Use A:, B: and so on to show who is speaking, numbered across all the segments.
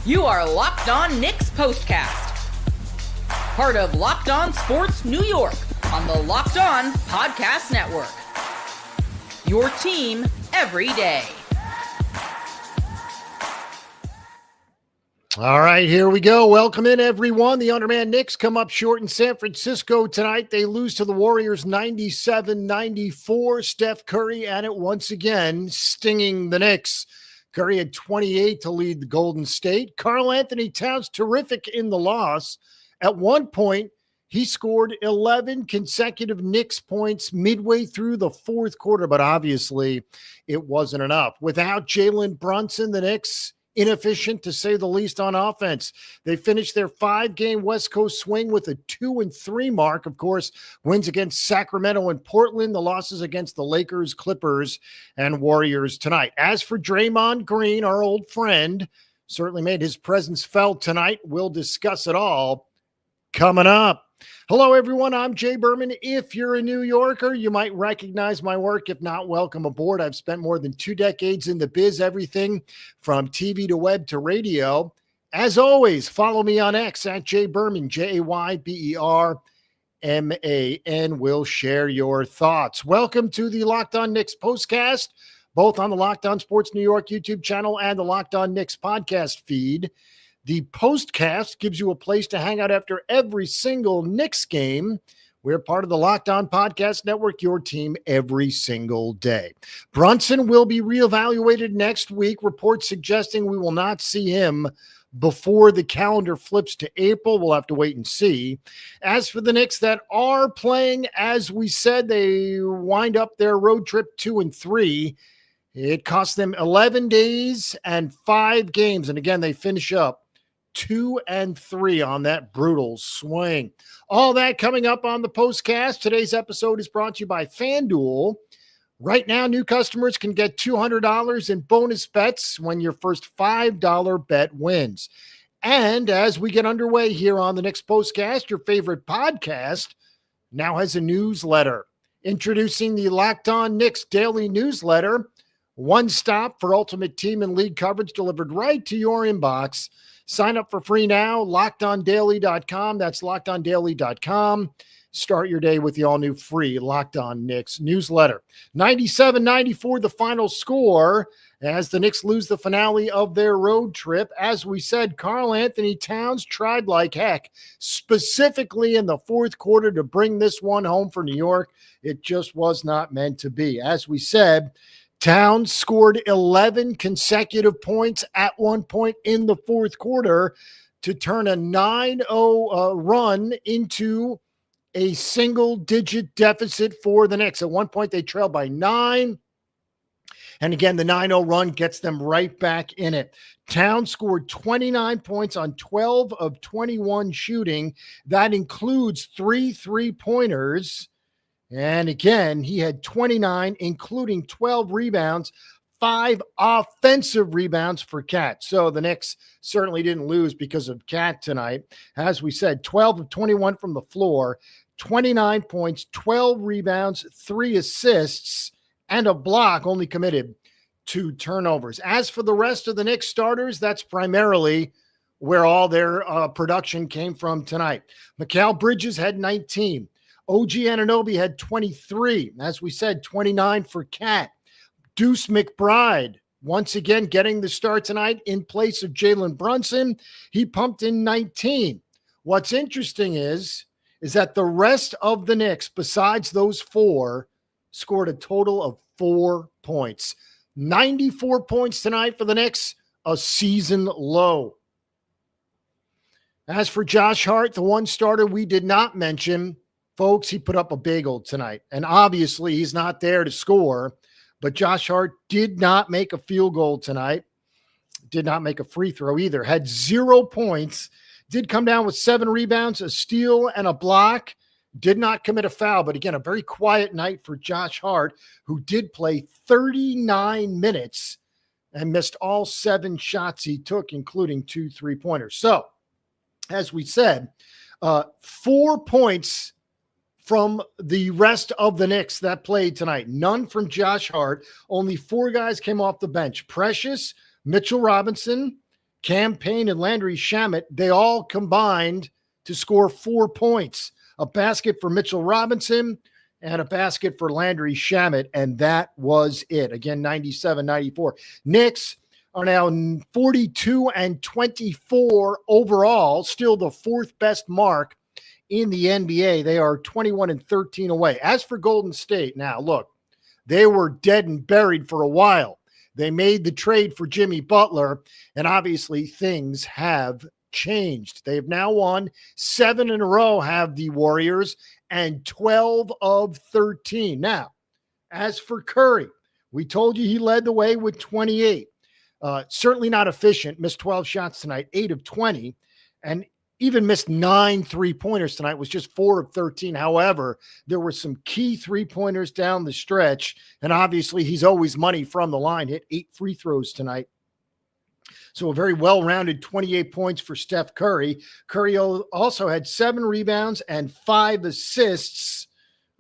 A: You are Locked On Knicks POSTCAST, part of Locked On Sports New York on the Locked On Podcast Network. Your team every day.
B: All right, here we go. Welcome in, everyone. The Underman Knicks come up short in San Francisco tonight. They lose to the Warriors 97-94. Steph Curry at it once again, stinging the Knicks. Curry had 28 to lead the Golden State. Karl Anthony Towns, terrific in the loss. At one point, he scored 11 consecutive Knicks points midway through the fourth quarter, but obviously it wasn't enough. Without Jalen Brunson, the Knicks inefficient to say the least on offense. They finished their 5-game West Coast swing with a 2-3 mark. Of course, wins against Sacramento and Portland, the losses against the Lakers, Clippers, and Warriors tonight. As for Draymond Green, our old friend, certainly made his presence felt tonight. We'll discuss it all coming up. Hello, everyone. I'm Jay Berman. If you're a New Yorker, you might recognize my work. If not, welcome aboard. I've spent more than 2 decades in the biz, everything from TV to web to radio. As always, follow me on X at Jay Berman, JayBerman. We'll share your thoughts. Welcome to the Locked On Knicks postcast, both on the Locked On Sports New York YouTube channel and the Locked On Knicks podcast feed. The postcast gives you a place to hang out after every single Knicks game. We're part of the Locked On Podcast Network, your team every single day. Brunson will be reevaluated next week. Reports suggesting we will not see him before the calendar flips to April. We'll have to wait and see. As for the Knicks that are playing, as we said, they wind up their road trip 2-3. It cost them 11 days and 5 games. And again, they finish up 2-3 on that brutal swing. All that coming up on the postcast. Today's episode is brought to you by FanDuel. Right now, new customers can get $200 in bonus bets when your first $5 bet wins. And as we get underway here on the Knicks postcast, your favorite podcast now has a newsletter. Introducing the Locked On Knicks daily newsletter. One stop for ultimate team and league coverage delivered right to your inbox. Sign up for free now, LockedOnDaily.com. That's LockedOnDaily.com. Start your day with the all-new free Locked On Knicks newsletter. 97-94, the final score as the Knicks lose the finale of their road trip. As we said, Karl Anthony Towns tried like heck, specifically in the fourth quarter to bring this one home for New York. It just was not meant to be. As we said, Towns scored 11 consecutive points at one point in the fourth quarter to turn a 9-0 run into a single-digit deficit for the Knicks. At one point, they trailed by 9. And again, the 9-0 run gets them right back in it. Towns scored 29 points on 12 of 21 shooting. That includes 3 3-pointers. And again, he had 29, including 12 rebounds, 5 offensive rebounds for Cat. So the Knicks certainly didn't lose because of Cat tonight. As we said, 12 of 21 from the floor, 29 points, 12 rebounds, 3 assists, and a block, only committed 2 turnovers. As for the rest of the Knicks starters, that's primarily where all their production came from tonight. Mikal Bridges had 19. OG Anunoby had 23. As we said, 29 for Cat. Deuce McBride, once again, getting the start tonight in place of Jalen Brunson. He pumped in 19. What's interesting is that the rest of the Knicks, besides those 4, scored a total of 4 points. 94 points tonight for the Knicks, a season low. As for Josh Hart, the one starter we did not mention, folks, he put up a bagel tonight. And obviously he's not there to score, but Josh Hart did not make a field goal tonight. Did not make a free throw either. Had 0 points. Did come down with 7 rebounds, a steal, and a block. Did not commit a foul. But again, a very quiet night for Josh Hart, who did play 39 minutes and missed all 7 shots he took, including 2 3-pointers. So, as we said, 4 points from the rest of the Knicks that played tonight. None from Josh Hart. Only 4 guys came off the bench. Precious, Mitchell Robinson, Cam Payne and Landry Shamet, they all combined to score 4 points. A basket for Mitchell Robinson and a basket for Landry Shamet, and that was it. Again, 97-94. Knicks are now 42-24 overall, still the fourth best mark in the NBA. They are 21-13 away. As for Golden State, now look, they were dead and buried for a while. They made the trade for Jimmy Butler, and obviously things have changed. They have now won 7 in a row, have the Warriors, and 12 of 13. Now, as for Curry, we told you he led the way with 28. Certainly not efficient, missed 12 shots tonight, 8 of 20, and even missed 9 3-pointers tonight, was just 4 of 13. However, there were some key 3-pointers down the stretch, and obviously he's always money from the line, hit 8 free throws tonight. So a very well-rounded 28 points for Steph Curry. Curry also had 7 rebounds and 5 assists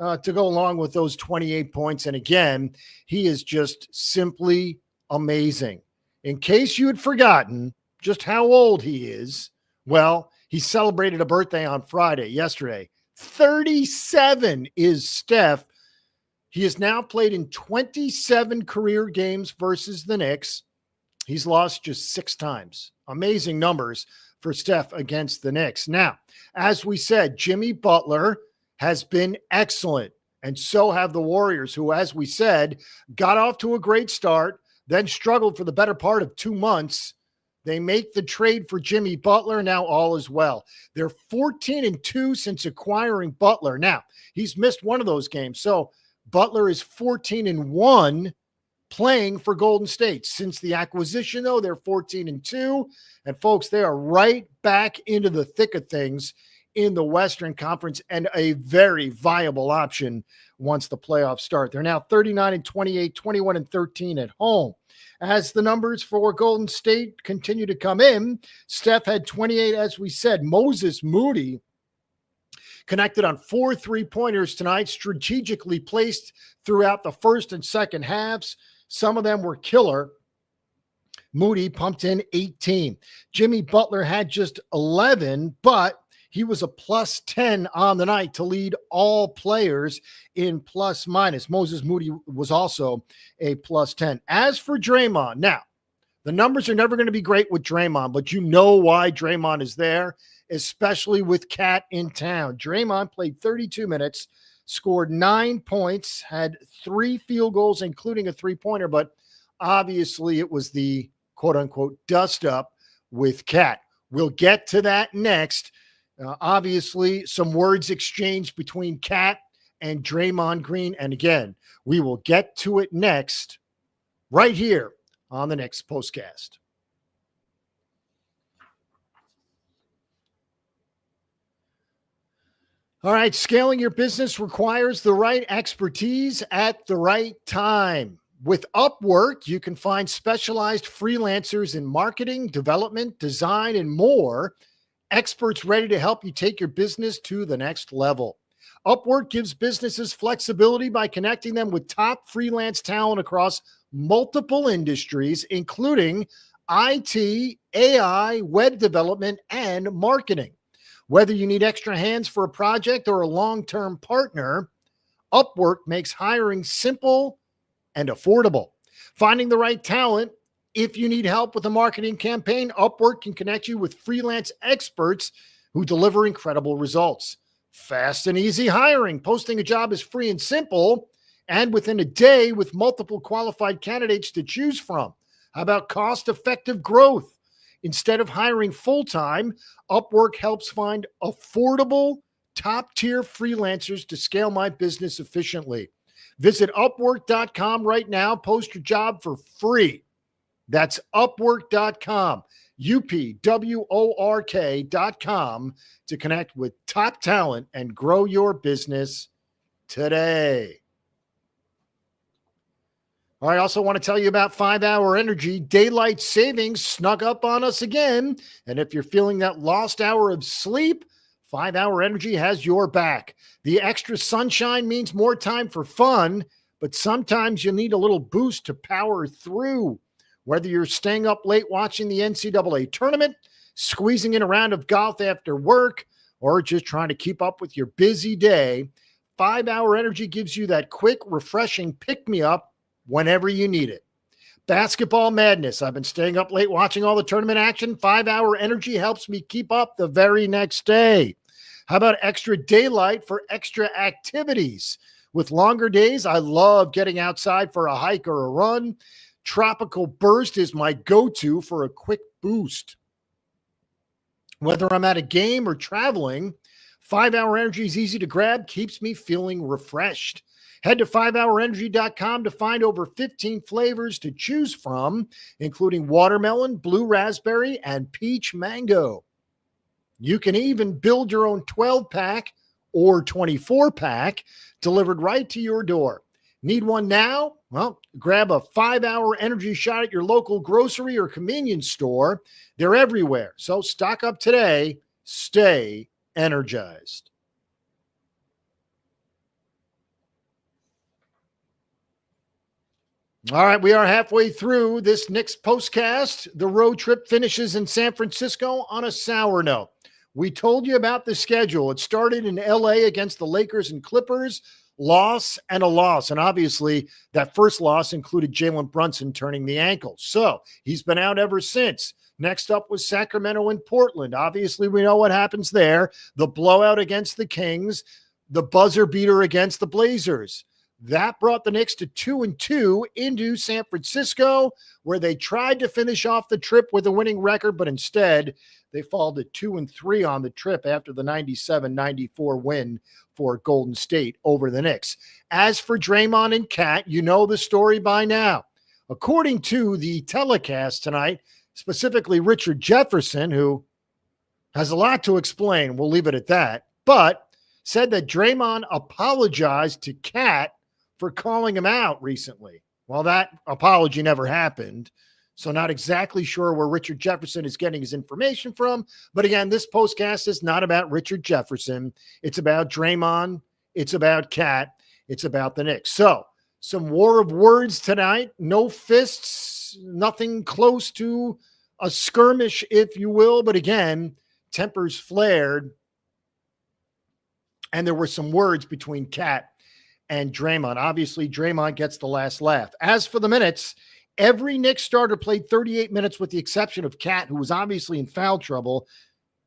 B: to go along with those 28 points. And again, he is just simply amazing. In case you had forgotten just how old he is, well, he celebrated a birthday on yesterday. 37 is Steph. He has now played in 27 career games versus the Knicks. He's lost just 6 times. Amazing numbers for Steph against the Knicks. Now, as we said, Jimmy Butler has been excellent, and so have the Warriors, who, as we said, got off to a great start, then struggled for the better part of 2 months. They make the trade for Jimmy Butler. Now all is well. They're 14-2 since acquiring Butler. Now, he's missed one of those games. So Butler is 14-1 playing for Golden State. Since the acquisition, though, they're 14-2. And folks, they are right back into the thick of things in the Western Conference, and a very viable option once the playoffs start. They're now 39-28, 21-13 at home. As the numbers for Golden State continue to come in, Steph had 28, as we said. Moses Moody connected on 4 3-pointers tonight, strategically placed throughout the first and second halves. Some of them were killer. Moody pumped in 18. Jimmy Butler had just 11, but he was a plus 10 on the night to lead all players in plus minus. Moses Moody was also a plus 10. As for Draymond, now, the numbers are never going to be great with Draymond, but you know why Draymond is there, especially with Cat in town. Draymond played 32 minutes, scored 9 points, had 3 field goals, including a 3-pointer, but obviously it was the quote-unquote dust-up with Cat. We'll get to that next. Obviously, some words exchanged between Cat and Draymond Green. And again, we will get to it next, right here on the Knicks Postcast. All right, scaling your business requires the right expertise at the right time. With Upwork, you can find specialized freelancers in marketing, development, design, and more. Experts ready to help you take your business to the next level. Upwork gives businesses flexibility by connecting them with top freelance talent across multiple industries, including IT, AI, web development, and marketing. Whether you need extra hands for a project or a long-term partner, Upwork makes hiring simple and affordable. Finding the right talent. If you need help with a marketing campaign, Upwork can connect you with freelance experts who deliver incredible results. Fast and easy hiring. Posting a job is free and simple, and within a day with multiple qualified candidates to choose from. How about cost-effective growth? Instead of hiring full-time, Upwork helps find affordable, top-tier freelancers to scale my business efficiently. Visit Upwork.com right now. Post your job for free. That's Upwork.com, UPWORK.com, to connect with top talent and grow your business today. All right, I also want to tell you about 5-Hour Energy. Daylight savings snuck up on us again. And if you're feeling that lost hour of sleep, 5-Hour Energy has your back. The extra sunshine means more time for fun, but sometimes you need a little boost to power through. Whether you're staying up late watching the NCAA tournament, squeezing in a round of golf after work, or just trying to keep up with your busy day, 5 Hour Energy gives you that quick, refreshing pick-me-up whenever you need it. Basketball madness. I've been staying up late watching all the tournament action. 5 Hour Energy helps me keep up the very next day. How about extra daylight for extra activities? With longer days, I love getting outside for a hike or a run. Tropical Burst is my go-to for a quick boost. Whether I'm at a game or traveling, 5 Hour Energy is easy to grab, keeps me feeling refreshed. Head to 5hourenergy.com to find over 15 flavors to choose from, including watermelon, blue raspberry, and peach mango. You can even build your own 12-pack or 24-pack delivered right to your door. Need one now? Well, grab a 5 Hour Energy shot at your local grocery or convenience store. They're everywhere. So stock up today. Stay energized. All right, we are halfway through this Knicks postcast. The road trip finishes in San Francisco on a sour note. We told you about the schedule. It started in LA against the Lakers and Clippers, loss and a loss. And obviously, that first loss included Jalen Brunson turning the ankle. So he's been out ever since. Next up was Sacramento and Portland. Obviously, we know what happens there. The blowout against the Kings, the buzzer beater against the Blazers. That brought the Knicks to 2-2 into San Francisco, where they tried to finish off the trip with a winning record, but instead they fall to 2-3 on the trip after the 97-94 win for Golden State over the Knicks. As for Draymond and Cat, you know the story by now. According to the telecast tonight, specifically Richard Jefferson, who has a lot to explain, we'll leave it at that, but said that Draymond apologized to Cat for calling him out recently. Well, that apology never happened, so not exactly sure where Richard Jefferson is getting his information from. But again, this postcast is not about Richard Jefferson. It's about Draymond. It's about Cat. It's about the Knicks. So some war of words tonight. No fists, nothing close to a skirmish, if you will. But again, tempers flared, and there were some words between Cat and Draymond. Obviously, Draymond gets the last laugh. As for the minutes, every Knicks starter played 38 minutes with the exception of Cat, who was obviously in foul trouble.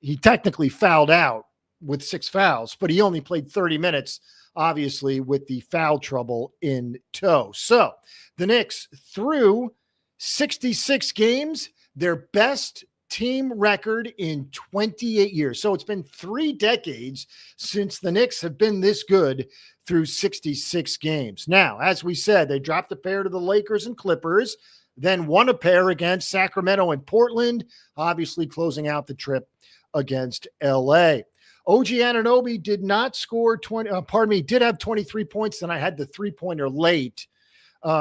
B: He technically fouled out with 6 fouls, but he only played 30 minutes, obviously, with the foul trouble in tow. So the Knicks, through 66 games, their best team record in 28 years. So it's been 3 decades since the Knicks have been this good through 66 games. Now, as we said, they dropped a pair to the Lakers and Clippers, then won a pair against Sacramento and Portland, obviously closing out the trip against LA. OG Anunoby did not score did have 23 points, and I had the 3-pointer late.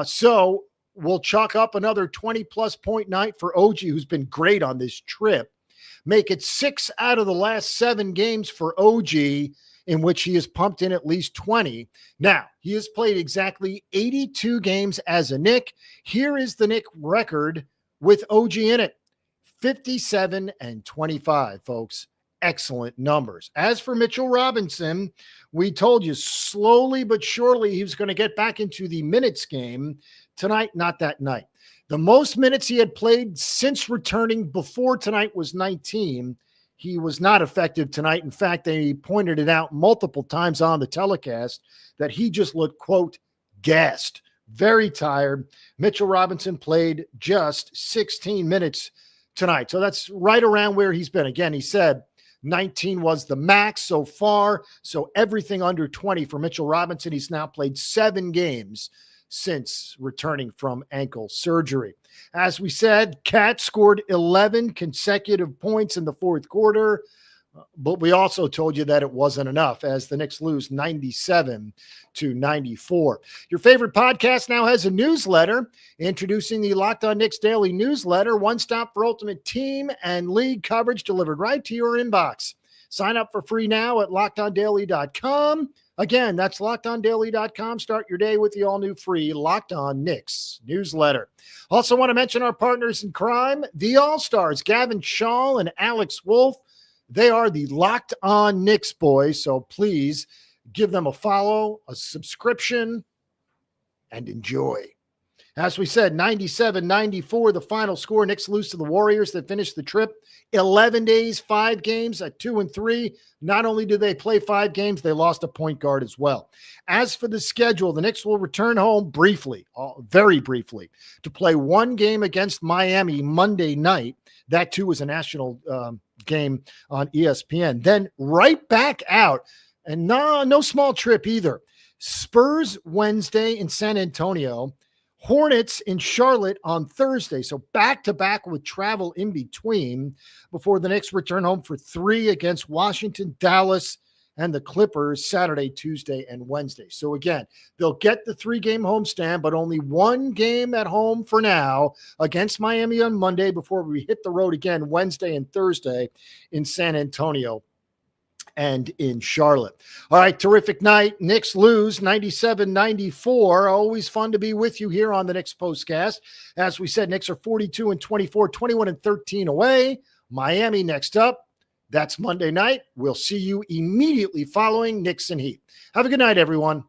B: So we'll chalk up another 20-plus point night for OG, who's been great on this trip. Make it 6 out of the last 7 games for OG, in which he has pumped in at least 20. Now, he has played exactly 82 games as a Knick. Here is the Knick record with OG in it. 57-25, folks. Excellent numbers. As for Mitchell Robinson, we told you slowly but surely he was going to get back into the minutes game tonight, not that night. The most minutes he had played since returning before tonight was 19. He was not effective tonight. In fact, they pointed it out multiple times on the telecast that he just looked, quote, gassed, very tired. Mitchell Robinson played just 16 minutes tonight. So that's right around where he's been. Again, he said 19 was the max so far. So everything under 20 for Mitchell Robinson. He's now played 7 games since returning from ankle surgery. As we said, Cat scored 11 consecutive points in the fourth quarter, but we also told you that it wasn't enough as the Knicks lose 97-94. Your favorite podcast now has a newsletter. Introducing the Locked On Knicks Daily Newsletter, one stop for ultimate team and league coverage delivered right to your inbox. Sign up for free now at LockedOnDaily.com. Again, that's LockedOnDaily.com. Start your day with the all-new free Locked On Knicks newsletter. Also want to mention our partners in crime, the All-Stars, Gavin Shaw and Alex Wolf. They are the Locked On Knicks boys, so please give them a follow, a subscription, and enjoy. As we said, 97-94, the final score. Knicks lose to the Warriors that finished the trip. 11 days, 5 games at 2-3. Not only do they play 5 games, they lost a point guard as well. As for the schedule, the Knicks will return home briefly, very briefly, to play 1 game against Miami Monday night. That, too, was a national game on ESPN. Then right back out, and no small trip either. Spurs Wednesday in San Antonio. Hornets in Charlotte on Thursday. So back-to-back with travel in between before the Knicks return home for 3 against Washington, Dallas, and the Clippers Saturday, Tuesday, and Wednesday. So again, they'll get the 3-game homestand, but only 1 game at home for now against Miami on Monday before we hit the road again Wednesday and Thursday in San Antonio and in Charlotte. All right, terrific night. Knicks lose 97-94. Always fun to be with you here on the Knicks Postcast. As we said, Knicks are 42-24, 21-13 away. Miami next up. That's Monday night. We'll see you immediately following Knicks and Heat. Have a good night, everyone.